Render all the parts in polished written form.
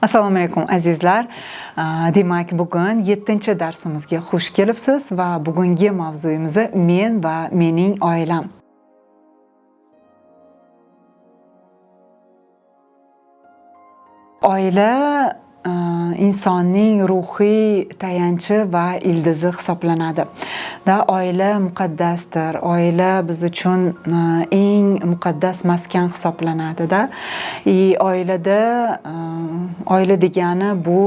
Assalomu alaykum azizlar. Demak, bugun 7-darsimizga xush kelibsiz va bugungi mavzuyimiz men va mening oilam. Oila insonning ruhiy tayanchi va ildizi hisoblanadi. Oila muqaddasdir. Oila biz uchun eng muqaddas maskan hisoblanadi. Oila degani bu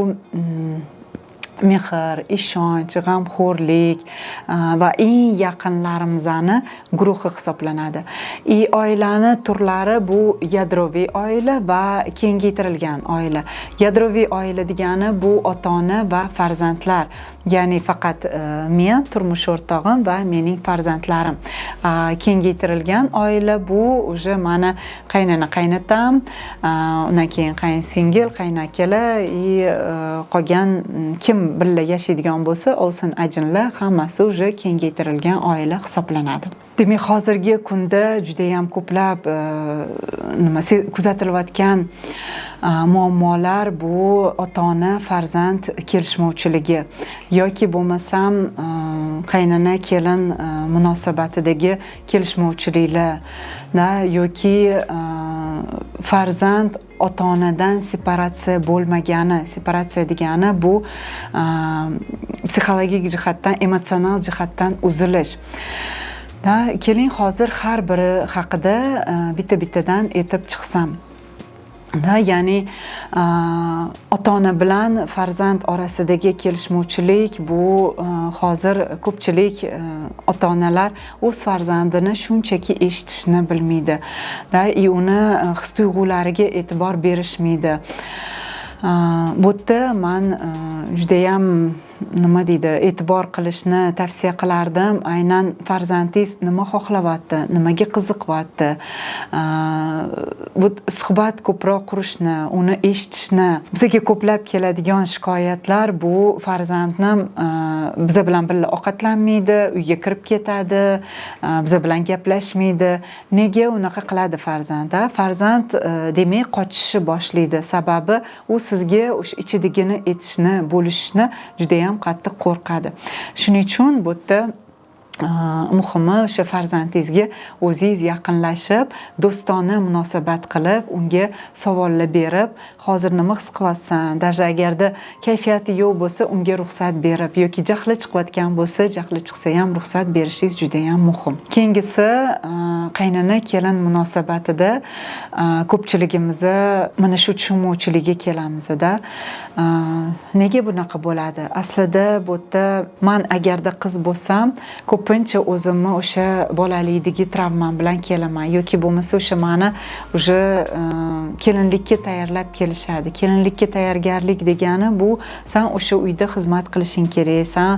mehr, ishonch, g'amxo'rlik va eng yaqinlarimizni guruhi hisoblanadi. Oilani turlari bu yadroviy oila va kengaytirilgan oila. Yadroviy oila degani bu ota-ona va farzandlar, ya'ni faqat men, turmush o'rtog'im va mening farzandlarim. Kengaytirilgan oila bu o'sha mana qaynona, qaynatam, undan keyin qayinsingil, qaynakalar, qolgan kim birga yashaydigan bo'lsa, ovsin ajinlar hammasi o'sha kengaytirilgan oila hisoblanadi. Demak, hozirgi kunda juda ham ko'plab kuzatilayotgan muammolar bu ota-ona farzand kelishmovchiligi yoki bo'lmasam qaynona kelin munosabatidagi kelishmovchiliklar yoki farzand ota-onadan separatsiya bo'lmagani. Separatsiya degani bu psixologik jihatdan, emotsional jihatdan uzilish. Keling hozir har biri haqida bitta-bittadan aytib chiqsam. Ya'ni ota-ona bilan farzand orasidagi kelishmovchilik bu hozir ko'pchilik ota-onalar o'z farzandini shunchaki eshitishni bilmaydi. Uni his-tuyg'ulariga e'tibor berishmaydi. Bu yerda men juda ham e'tibor qilishni tavsiya qilardim. Aynan farzandingiz nima xohlayapti, nimaga qiziqyapti, bu suhbat ko'proq qurishni, uni eshitishni. Bizga ko'plab keladigan shikoyatlar bu farzandim biz bilan birga ovqatlanmaydi, uyga kirib ketadi, biz bilan gaplashmaydi. Nega unaqa qiladi farzand? Farzand demak qochishni boshlaydi. Sababi u sizga o'sha ichidagini aytishni, bo'lishni juda ham qattiq qo'rqadi. Shuning uchun bu yerda muhimi o'sha farzandingizga o'zingiz yaqinlashib, do'stona munosabat qilib, unga savollar berib, hozir nima his qilyapsan? Даже agarda kayfiyati yo'q bo'lsa, unga ruxsat berib yoki jahli chiqayotgan bo'lsa, jahli chiqsa ham ruxsat berishingiz juda ham muhim. Keyingisi qaynona kelin munosabatida ko'pchiligimiz mana shu tushunmovchilikka kelamiz-da. Nega bunaqa bo'ladi? Aslida bu yerda men agarda qiz bo'lsam, ko'pincha o'zimni o'sha bolalikdagi travmam bilan kelaman yoki bo'lmasa o'sha meni o'sha kelinlikka tayyorlab kelishadi. Kelinlikka tayyorgarlik degani bu sen o'sha uyda xizmat qilishing kerak, sen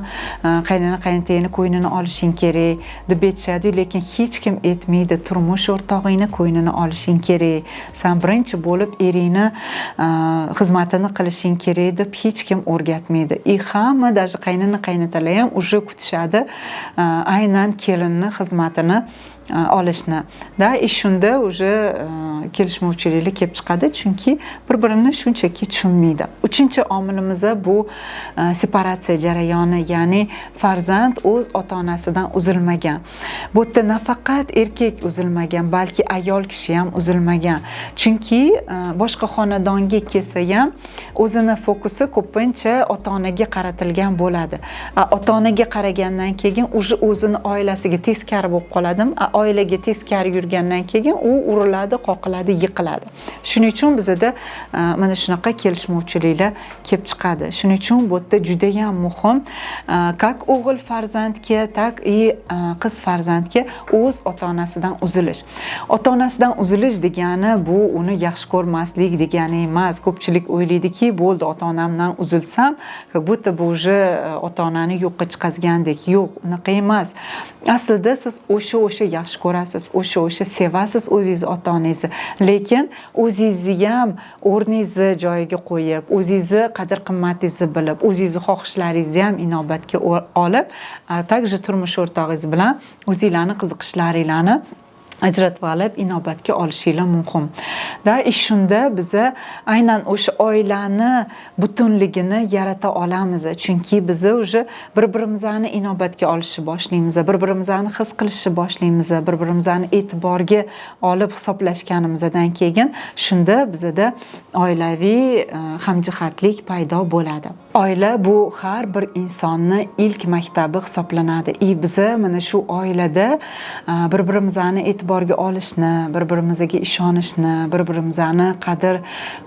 qaynona qaynotangni qo'ynini olishing kerak deb aytishadi, lekin hech kim aytmaydi. Turmush o'rtog'ingni qo'ynini olishing kerak, sen birinchi bo'lib eringni xizmatini qilishing kerak deb hech kim o'rgatmaydi. Hamma даже qaynona qaynotalar ham o'sha kutishadi aynan kelinni xizmatini olishni. Shunda o'sha kelishmovchiliklar kelib chiqadi, chunki bir-birini shunchaki tushunmaydi. Uchinchi omilimiz bu separatsiya jarayoni, ya'ni farzand o'z ota-onasidan uzilmagan. Bu yerda nafaqat erkak uzilmagan, balki ayol kishi ham uzilmagan. Chunki boshqa xonadonga kelsa ham o'zini fokusi ko'pincha ota-onaga qaratilgan bo'ladi. Ota-onaga qaragandan keyin o'zini oilasiga teskari bo'lib qoladimi? Oilaga teskari yurgandan keyin u uriladi, qoqiladi, yiqiladi. Shuning uchun bizda mana shunaqa kelishmovchiliklar kelib chiqadi. Shuning uchun bu yerda juda ham muhim, как o'g'il farzandga, tak qiz farzandga o'z ota-onasidan uzilish. Ota-onasidan uzilish degani bu uni yaxshi ko'rmaslik degani emas. Ko'pchilik o'ylaydiki, bo'ldi, ota-onamdan uzilsam, bu yerda bu ota-onani yo'qqa chiqazgandek. Yo'q, unaqa emas. Aslida siz o'sha yaxshi ko'rasiz, o'sha sevasiz o'zingiz ota-onangizni, lekin o'zingizni ham o'rningizni joyiga qo'yib, o'zingizni qadr-qimmatingizni bilib, o'zingizni xohishlaringizni ham inobatga olib, takже turmush o'rtog'ingiz bilan o'zingizlarning qiziqishlaringizni ajratib olib inobatga olishinglar muhim. Shunda biza aynan o'sha oilani butunligini yarata olamiz. Chunki biz o'sha bir-birimizni inobatga olishni boshlaymiz, bir-birimizni his qilishni boshlaymiz, bir-birimizni e'tiborga olib hisoblashganimizdan keyin shunda bizda oilaviy hamjihatlik paydo bo'ladi. Oila bu har bir insonni ilk maktabi hisoblanadi. Biza mana shu oilada bir-birimizni e'tiborga olishni, bir-birimizga ishonishni, bir-birimizni qadr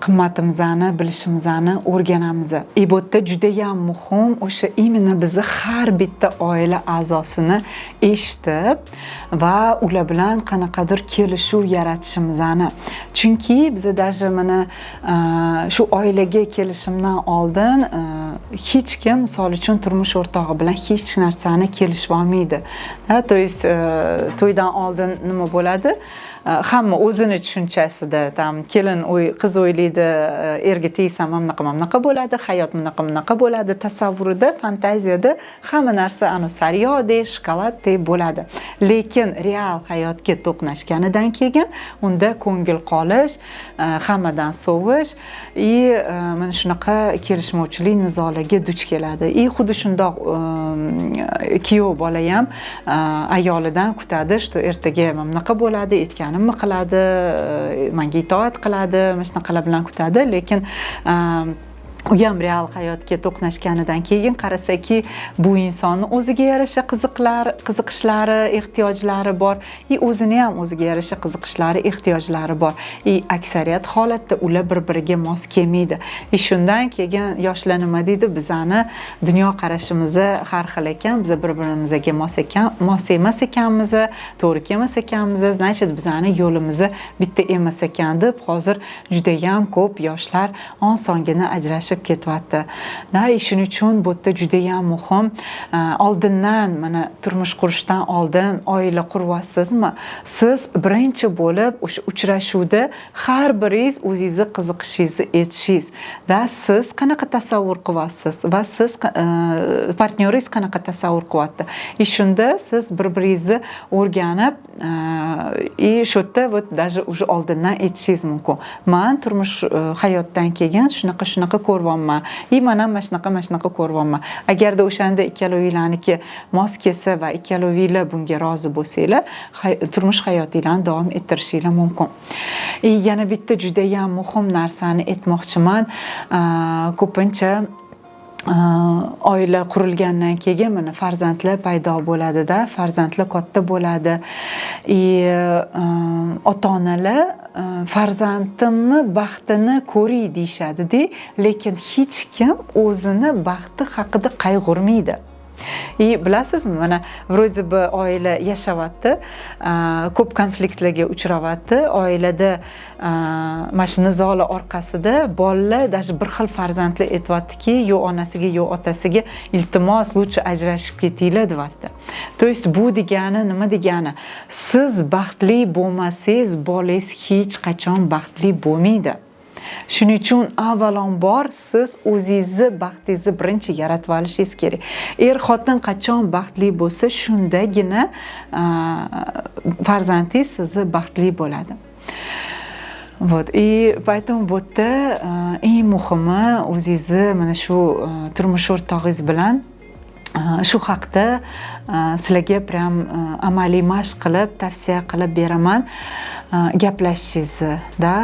qimmatimizni bilishimizni o'rganamiz. Bu yerda juda ham muhim o'sha imенно bizni har bitta oila a'zosini eshitib va ular bilan qanaqadir kelishuv yaratishimizni. Chunki biz даже mana shu oilaga kelishimdan oldin hech kim misol uchun turmush o'rtog'i bilan hech narsani kelishib olmaydi. То есть to'ydan oldin nima bo'ladi? Hamma o'zini tushunchasida kelin qiz o'ylaydi, erga tegsam bunaqa bo'ladi, hayot bunaqa bo'ladi, tasavvurida, fantaziyada hamma narsa sariyodek, shokoladday bo'ladi. Lekin real hayotga to'qnashganidan keyin unda ko'ngil qolish, hammadan sovish mana shunaqa kelishmovchilik, nizolarga duch keladi. Xuddi shundoq kuyov bola ham ayolidan kutadi, что ertaga bunaqa bo'ladi, aytganimni qiladi, menga itoat qiladi, mana shunaqalar bilan kutadi. Lekin u ham real hayotga to'qnashganidan keyin qarasaki, bu insonni o'ziga yarasha qiziqishlari, ehtiyojlari bor, o'zini ham o'ziga yarasha qiziqishlari, ehtiyojlari bor. Aksariyat holatda ular bir-biriga mos kelmaydi. Shundan keyin yoshlar nima deydi? Bizani dunyo qarashimiz har xil ekan, biz bir-birimizga mos emas ekanmiz, to'g'ri kelmas ekanmiz, значит bizani yo'limiz bitta emas ekan deb hozir juda ham ko'p yoshlar osongina ajrashib ketyapti. Shuning uchun bu yerda juda ham muhim. Oldindan mana turmush qurishdan oldin oila quryapsizmi? Siz birinchi bo'lib o'sha uchrashuvda har biringiz o'zingizni qiziqishingizni aytishingiz. Siz qanaqa tasavvur qilyapsiz va siz partnyoringiz qanaqa tasavvur qilyapti? Shunda siz bir-biringizni o'rganib, shu yerda даже уже oldindan aytishingiz mumkin. Men turmush hayotdan keyin shunaqa ko'ryapman. Men ham mana shunaqa ko'ryapman. Agarda o'shanda ikkalovinglarniki mos kelsa va ikkalovinglar bunga rozi bo'lsanglar, turmush hayotinglarni davom ettirishinglar mumkin. Yana bitta juda ham muhim narsani aytmoqchiman. Ko'pincha oila qurilgandan keyin mana farzandlar paydo bo'ladi-da, farzandlar katta bo'ladi. Ota-onalar farzandimni baxtini ko'ray deyishadi-da, lekin hech kim o'zini baxti haqida qayg'urmaydi. Bilasizmi, mana вроде бы oila yashayapti, ko'p konfliktlarga uchrayapti, oilada mana shu nizolar orqasida bolalar даже bir xil farzandlar aytayaptiki, yo onasiga, yo otasiga iltimos, lutchi ajrashib ketinglar deyapti. То есть bu degani nima degani? Siz baxtli bo'lmasangiz, bolangiz hech qachon baxtli bo'lmaydi. Shuning uchun avvalambor siz o'zingizni baxtingizni birinchi yaratib olishingiz kerak. Xotin qachon baxtli bo'lsa, shundagina farzandingiz sizni baxtli bo'ladi. Поэтому bu yerda eng muhimi o'zingizni mana shu turmush o'rtog'ingiz bilan shu haqda sizlarga prям amaliy mashq qilib, tavsiya qilib beraman. Gaplashishingizda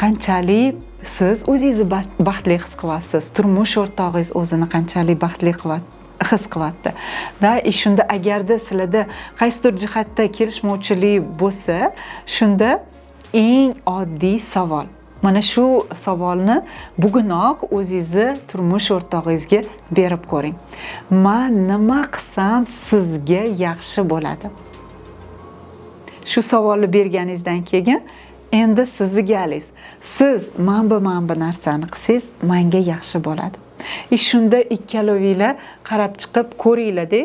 qanchalik siz o'zingizni baxtli his qilyapsiz, turmush o'rtog'ingiz o'zini qanchalik baxtli his qilyapti. Shunda agarda sizlarda qaysidir jihatda kelishmovchilik bo'lsa, shunda eng oddiy savol. Mana shu savolni bugunoq o'zingizni turmush o'rtog'ingizga berib ko'ring. Men nima qilsam sizga yaxshi bo'ladi? Shu savolni berganingizdan keyin endi sizni galingiz. Siz mana bu narsani qilsangiz, menga yaxshi bo'ladi. Shunda ikkalovinglar qarab chiqib ko'ringlar-da,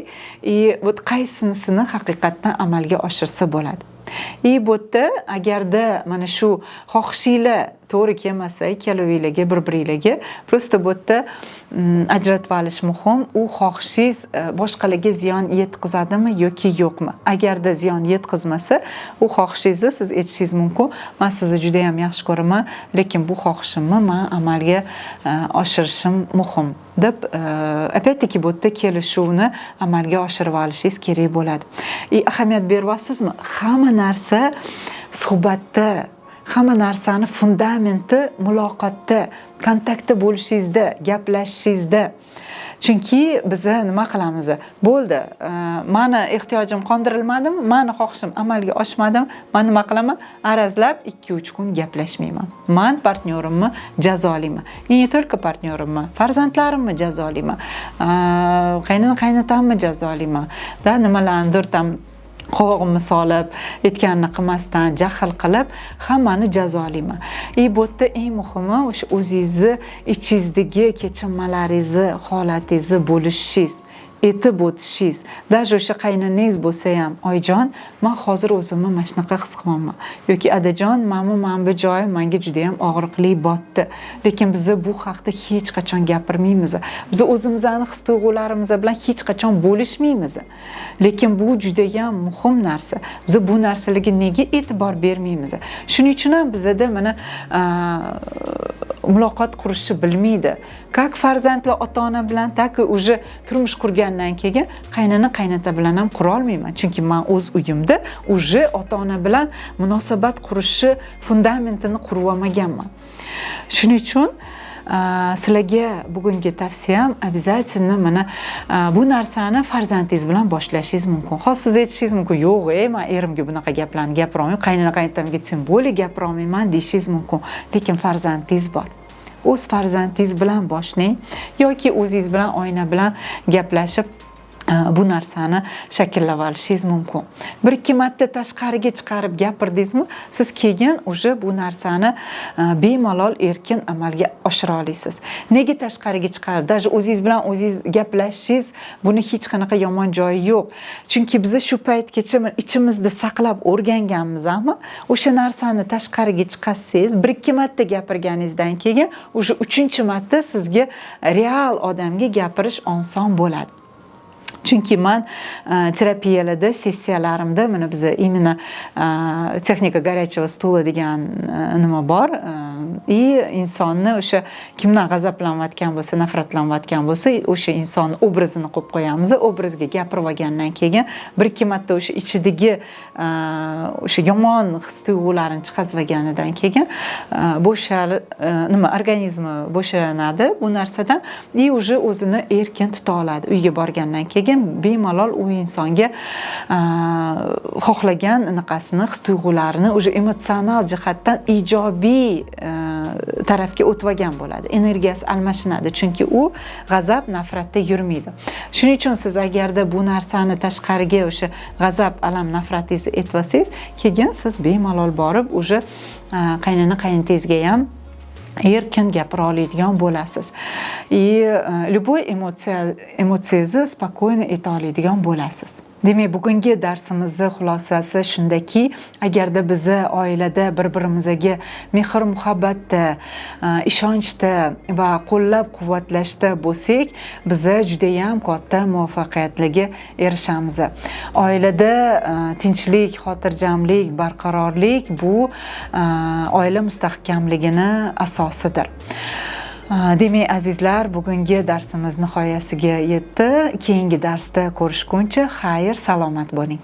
qaysinisini haqiqatdan amalga oshirsa bo'ladi. Bu yerda agarda mana shu xohishinglar to'g'ri kelmasa ikkaloviyligi bir-biringlarga prosta bu yerda ajratib olish muhim. U xohishingiz boshqalarga ziyon yetkazadimi yoki yo'qmi? Agarda ziyon yetkazmasa, u xohishingizni siz aytishingiz mumkin. Men sizni juda ham yaxshi ko'raman, lekin bu xohishimni men amalga oshirishim muhim deb опять-таки bu yerda kelishuvni amalga oshirib olishingiz kerak bo'ladi. Ahamiyat beryapsizmi? Hamma narsa suhbatda, hamma narsani fundamenti muloqotda, kontaktda bo'lishingizda, gaplashishingizda. Chunki biz nima qilamiz? Bo'ldi, meni ehtiyojim qondirilmadimi? Meni xohishim amalga oshmadimi? Men nima qilaman? Arazlab 2-3 kun gaplashmayman. Men partnyorimni jazolayman. Не только partnyorimni, farzandlarimni jazolayman. Qaynona-qaynotamni jazolayman. Da nimalarnidir tam qovog'imni solib, aytganini qilmasdan, jahl qilib, hammani jazolayman. Bu yerda eng muhimi o'sha o'zingizni ichingizdagi kechinmalaringizni, holatingizni bo'lishingiz, etib o'tishingiz. Даже o'sha qaynonangiz bo'lsa ham, "Oyjon, men hozir o'zimni mana shunaqa his qilyapman." yoki "Adajon, mana bu joyi menga juda ham og'riqli botdi." Lekin biz bu haqda hech qachon gapirmaymiz. Biz o'zimizning his-tuyg'ularimiz bilan hech qachon bo'lishmaymiz. Lekin bu juda ham muhim narsa. Biz bu narsalarga nega e'tibor bermaymiz? Shuning uchun ham bizda mana muloqot qurishni bilmaydi. Как farzandlar ota-ona bilan, так уже turmush qurgandan keyin qaynona-qaynota bilan ham qura olmayman. Chunki men o'z uyimda уже ota-ona bilan munosabat qurishni fundamentini qurib olmaganman. Shuning uchun sizlarga bugungi tavsiyam обязательно mana bu narsani farzandingiz bilan boshlashingiz mumkin. Hozir siz aytishingiz mumkin, "Yo'q, men erimga bunaqa gaplarni gapira olmayman, qaynona-qaynotamga simbolik gapira olmayman" deyishingiz mumkin. Lekin farzandingiz bor. O'z farzandingiz bilan boshlang yoki o'zingiz bilan oyna bilan gaplashib bu narsani shakllab olishingiz mumkin. 1-2 marta tashqariga chiqarib gapirdingizmi, siz keyin уже bu narsani bemalol erkin amalga oshira olasiz. Nega tashqariga chiqarib? Даже o'zingiz bilan o'zingiz gaplashishingiz buni hech qanaqa yomon joyi yo'q. Chunki biz shu paytgacha ichimizda saqlab o'rganganmiz, ammo o'sha narsani tashqariga chiqarsangiz, 1-2 marta gapirganingizdan keyin уже 3-marta sizga real odamga gapirish oson bo'ladi. Chunki men terapiyalarda, sessiyalarimda mana biz именно texnika горячего stula degan nima bor. Insonni o'sha kimdan g'azablanayotgan bo'lsa, nafratlanayotgan bo'lsa, o'sha inson obrazini qo'yib qo'yamiz. Obrazga gapirib olgandan keyin 1-2 marta o'sha ichidagi o'sha yomon his-tuyg'ularini chiqazib olganidan keyin organizmi bo'shanadi bu narsadan и уже o'zini erkin tuta oladi. Uyga borgandan keyin bemalol u insonga xohlagan anaqasini, his-tuyg'ularini o'sha emotsional jihatdan ijobiy tarafga o'tvagan bo'ladi. Energiyasi almashinadi, chunki u g'azab, nafratda yurmaydi. Shuning uchun siz agarda bu narsani tashqariga o'sha g'azab, alam, nafratingizni aytvasangiz, keyin siz bemalol borib o'sha qaynona-qaynotangizga ham erkin gapira oladigan bo'lasiz. Любой emotsiyangizni spokойно ayta oladigan bo'lasiz. Demak, bugungi darsimizni xulosasi shundaki, agarda biz oilada bir-birimizga mehr-muhabbatda, ishonchda va qo'llab-quvvatlashda bo'lsak, biz juda ham katta muvaffaqiyatlarga erishamiz. Oilada tinchlik, xotirjamlik, barqarorlik bu oila mustahkamligini asosidir. Demak, azizlar, bugungi darsimiz nihoyasiga yetdi. Keyingi darsda ko'rishguncha xayr, salomat bo'ling.